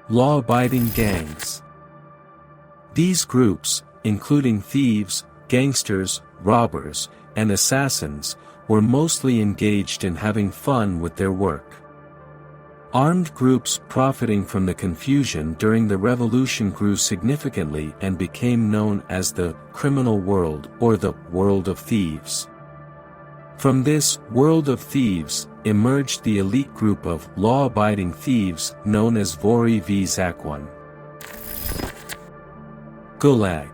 Law-abiding gangs. These groups, including thieves, gangsters, robbers, and assassins, were mostly engaged in having fun with their work. Armed groups profiting from the confusion during the revolution grew significantly and became known as the criminal world or the world of thieves. From this world of thieves emerged the elite group of law-abiding thieves known as Vori V Zakone. Gulag.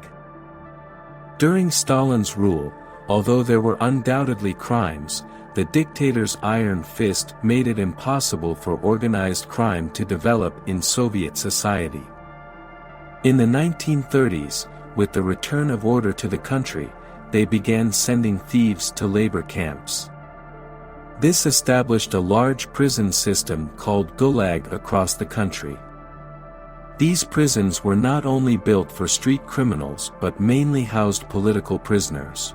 During Stalin's rule, although there were undoubtedly crimes, the dictator's iron fist made it impossible for organized crime to develop in Soviet society. In the 1930s, with the return of order to the country, they began sending thieves to labor camps. This established a large prison system called Gulag across the country. These prisons were not only built for street criminals but mainly housed political prisoners.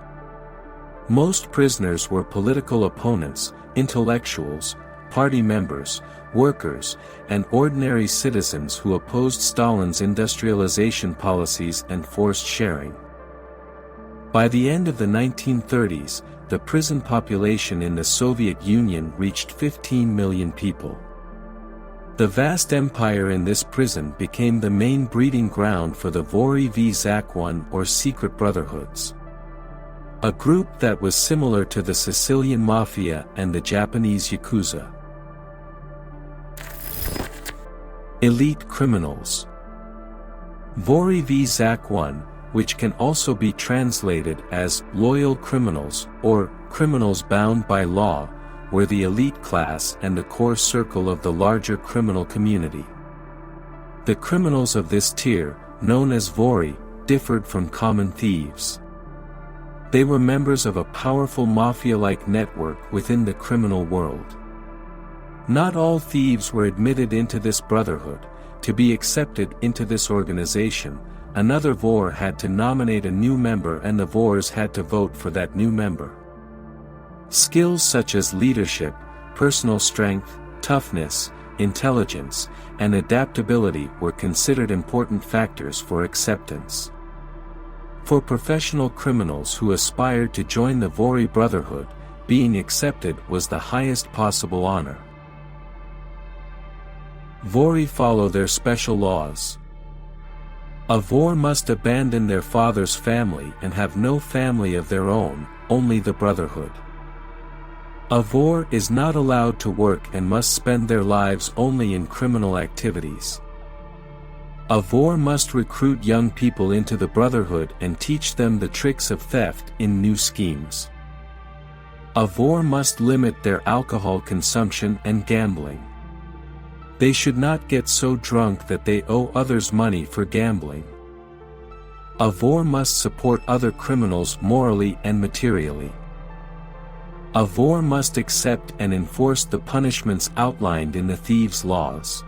Most prisoners were political opponents, intellectuals, party members, workers, and ordinary citizens who opposed Stalin's industrialization policies and forced sharing. By the end of the 1930s, the prison population in the Soviet Union reached 15 million people. The vast empire in this prison became the main breeding ground for the Vori V Zakone or secret brotherhoods. A group that was similar to the Sicilian Mafia and the Japanese Yakuza. Elite criminals. Vori V Zakone, which can also be translated as loyal criminals or criminals bound by law, were the elite class and the core circle of the larger criminal community. The criminals of this tier, known as Vory, differed from common thieves. They were members of a powerful mafia-like network within the criminal world. Not all thieves were admitted into this brotherhood. To be accepted into this organization, another Vor had to nominate a new member and the Vors had to vote for that new member. Skills such as leadership, personal strength, toughness, intelligence, and adaptability were considered important factors for acceptance. For professional criminals who aspired to join the Vory Brotherhood, being accepted was the highest possible honor. Vory follow their special laws. A Vor must abandon their father's family and have no family of their own, only the Brotherhood. A Vor is not allowed to work and must spend their lives only in criminal activities. A Vor must recruit young people into the Brotherhood and teach them the tricks of theft in new schemes. A Vor must limit their alcohol consumption and gambling. They should not get so drunk that they owe others money for gambling. A Vor must support other criminals morally and materially. A Vor must accept and enforce the punishments outlined in the thieves' laws.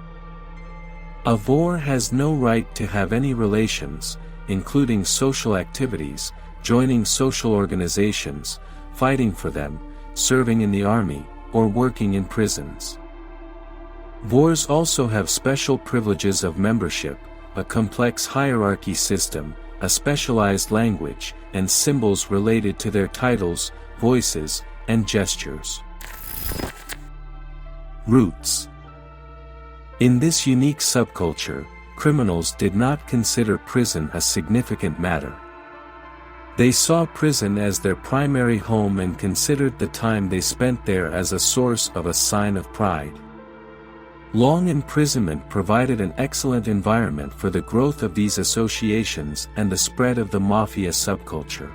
A Vor has no right to have any relations, including social activities, joining social organizations, fighting for them, serving in the army, or working in prisons. Vors also have special privileges of membership, a complex hierarchy system, a specialized language, and symbols related to their titles, voices, and gestures. Roots. In this unique subculture, criminals did not consider prison a significant matter. They saw prison as their primary home and considered the time they spent there as a source of a sign of pride. Long imprisonment provided an excellent environment for the growth of these associations and the spread of the mafia subculture.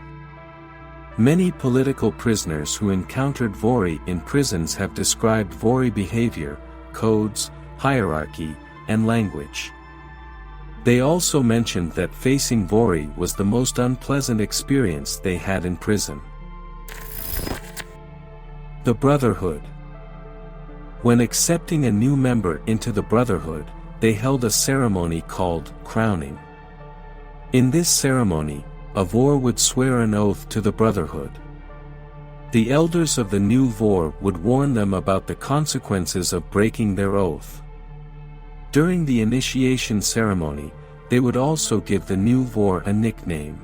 Many political prisoners who encountered Vory in prisons have described Vory behavior, codes, hierarchy, and language. They also mentioned that facing Vory was the most unpleasant experience they had in prison. The Brotherhood. When accepting a new member into the Brotherhood, they held a ceremony called crowning. In this ceremony, a Vor would swear an oath to the Brotherhood. The elders of the new Vor would warn them about the consequences of breaking their oath. During the initiation ceremony, they would also give the new Vor a nickname.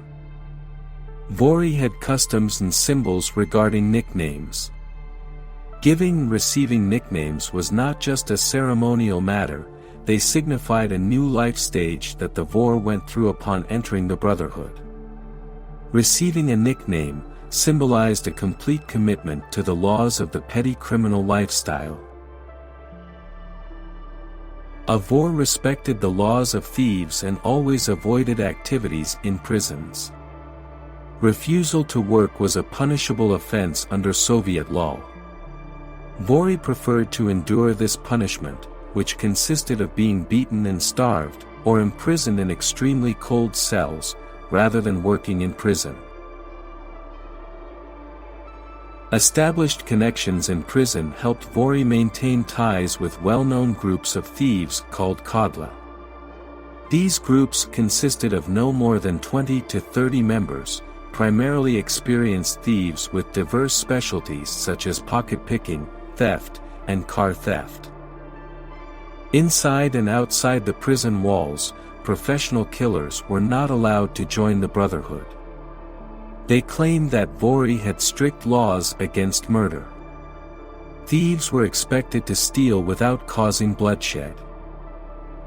Vory had customs and symbols regarding nicknames. Giving and receiving nicknames was not just a ceremonial matter, they signified a new life stage that the Vor went through upon entering the brotherhood. Receiving a nickname symbolized a complete commitment to the laws of the petty criminal lifestyle. A Vor respected the laws of thieves and always avoided activities in prisons. Refusal to work was a punishable offense under Soviet law. Vory preferred to endure this punishment, which consisted of being beaten and starved, or imprisoned in extremely cold cells, rather than working in prison. Established connections in prison helped Vory maintain ties with well-known groups of thieves called Kodla. These groups consisted of no more than 20 to 30 members, primarily experienced thieves with diverse specialties such as pocket-picking, theft, and car theft. Inside and outside the prison walls, professional killers were not allowed to join the brotherhood. They claimed that Vory had strict laws against murder. Thieves were expected to steal without causing bloodshed.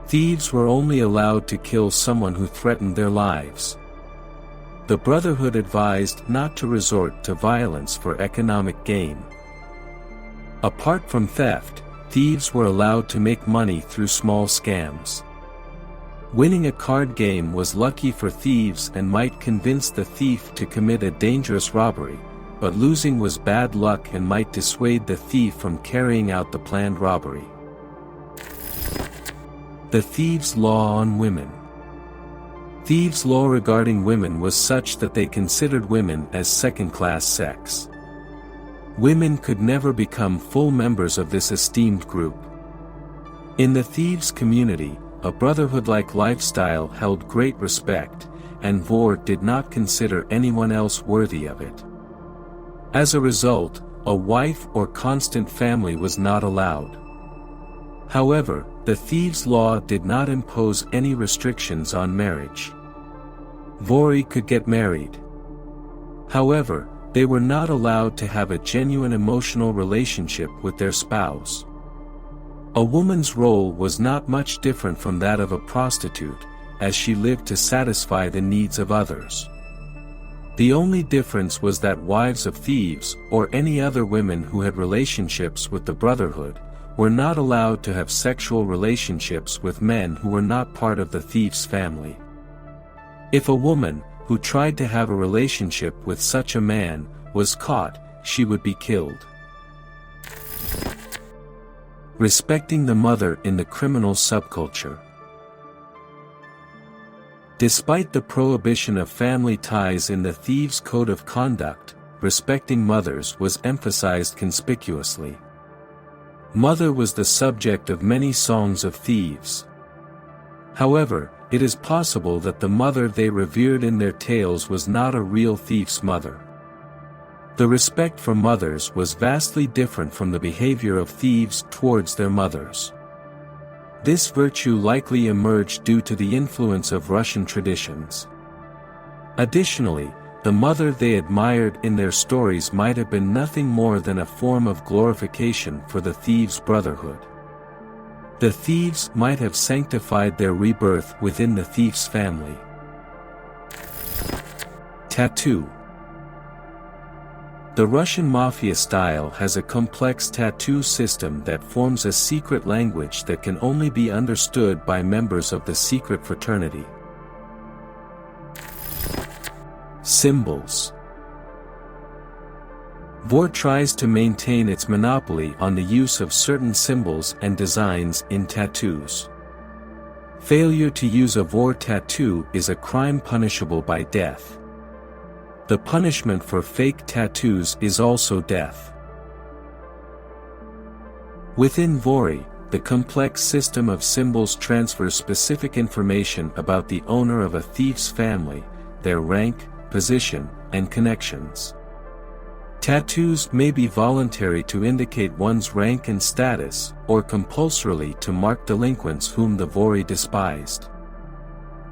Thieves were only allowed to kill someone who threatened their lives. The brotherhood advised not to resort to violence for economic gain. Apart from theft, thieves were allowed to make money through small scams. Winning a card game was lucky for thieves and might convince the thief to commit a dangerous robbery, but losing was bad luck and might dissuade the thief from carrying out the planned robbery. The thieves' law on women. Thieves' law regarding women was such that they considered women as second-class sex. Women could never become full members of this esteemed group. In the thieves' community, a brotherhood-like lifestyle held great respect, and Vor did not consider anyone else worthy of it. As a result, a wife or constant family was not allowed. However, the thieves' law did not impose any restrictions on marriage. Vory could get married. However, they were not allowed to have a genuine emotional relationship with their spouse. A woman's role was not much different from that of a prostitute, as she lived to satisfy the needs of others. The only difference was that wives of thieves, or any other women who had relationships with the brotherhood, were not allowed to have sexual relationships with men who were not part of the thief's family. If a woman, who tried to have a relationship with such a man, was caught, she would be killed. Respecting the mother in the criminal subculture. Despite the prohibition of family ties in the thieves' code of conduct, respecting mothers was emphasized conspicuously. Mother was the subject of many songs of thieves. However, it is possible that the mother they revered in their tales was not a real thief's mother. The respect for mothers was vastly different from the behavior of thieves towards their mothers. This virtue likely emerged due to the influence of Russian traditions. Additionally, the mother they admired in their stories might have been nothing more than a form of glorification for the thieves' brotherhood. The thieves might have sanctified their rebirth within the thief's family. Tattoo. The Russian Mafia style has a complex tattoo system that forms a secret language that can only be understood by members of the secret fraternity. Symbols. Vor tries to maintain its monopoly on the use of certain symbols and designs in tattoos. Failure to use a Vor tattoo is a crime punishable by death. The punishment for fake tattoos is also death. Within Vory, the complex system of symbols transfers specific information about the owner of a thief's family, their rank, position, and connections. Tattoos may be voluntary to indicate one's rank and status, or compulsorily to mark delinquents whom the Vory despised.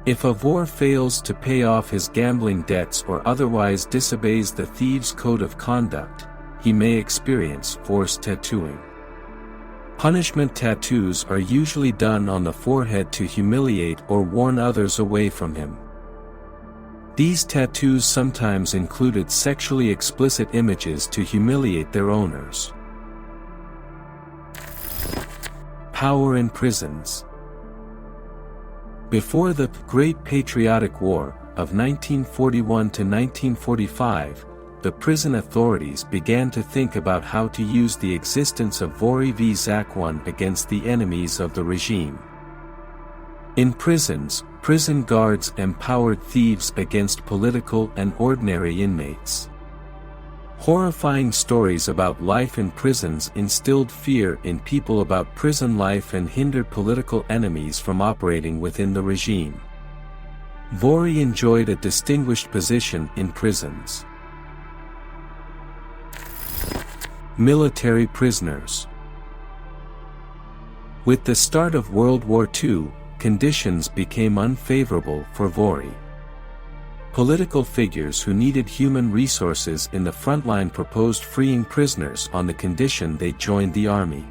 If a Vor fails to pay off his gambling debts or otherwise disobeys the thieves' code of conduct, he may experience forced tattooing. Punishment tattoos are usually done on the forehead to humiliate or warn others away from him. These tattoos sometimes included sexually explicit images to humiliate their owners. Power in prisons. Before the Great Patriotic War of 1941 to 1945, the prison authorities began to think about how to use the existence of Vori V Zakone against the enemies of the regime. In prisons, prison guards empowered thieves against political and ordinary inmates. Horrifying stories about life in prisons instilled fear in people about prison life and hindered political enemies from operating within the regime. Vory enjoyed a distinguished position in prisons. Military prisoners. With the start of World War II, conditions became unfavorable for Vory. Political figures who needed human resources in the frontline proposed freeing prisoners on the condition they joined the army.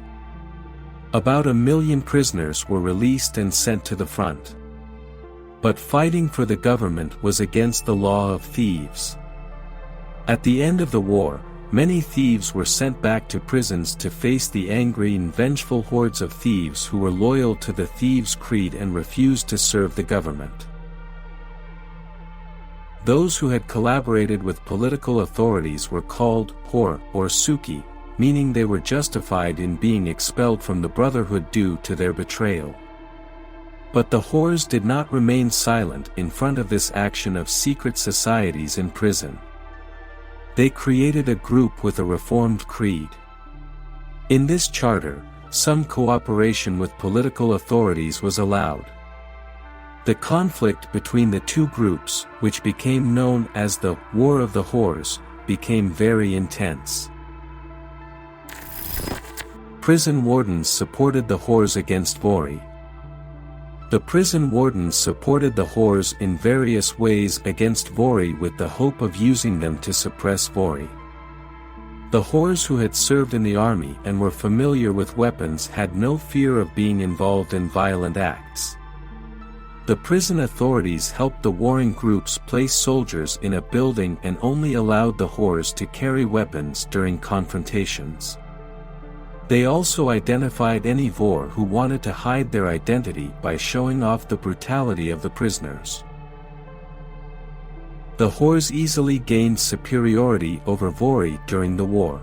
About 1 million prisoners were released and sent to the front. But fighting for the government was against the law of thieves. At the end of the war, many thieves were sent back to prisons to face the angry and vengeful hordes of thieves who were loyal to the thieves' creed and refused to serve the government. Those who had collaborated with political authorities were called hor or suki, meaning they were justified in being expelled from the brotherhood due to their betrayal. But the whores did not remain silent in front of this action of secret societies in prison. They created a group with a reformed creed. In this charter, some cooperation with political authorities was allowed. The conflict between the two groups, which became known as the War of the Whores, became very intense. Prison wardens supported the whores against Vory. The prison wardens supported the whores in various ways against Vory with the hope of using them to suppress Vory. The whores who had served in the army and were familiar with weapons had no fear of being involved in violent acts. The prison authorities helped the warring groups place soldiers in a building and only allowed the whores to carry weapons during confrontations. They also identified any Vor who wanted to hide their identity by showing off the brutality of the prisoners. The whores easily gained superiority over Vory during the war.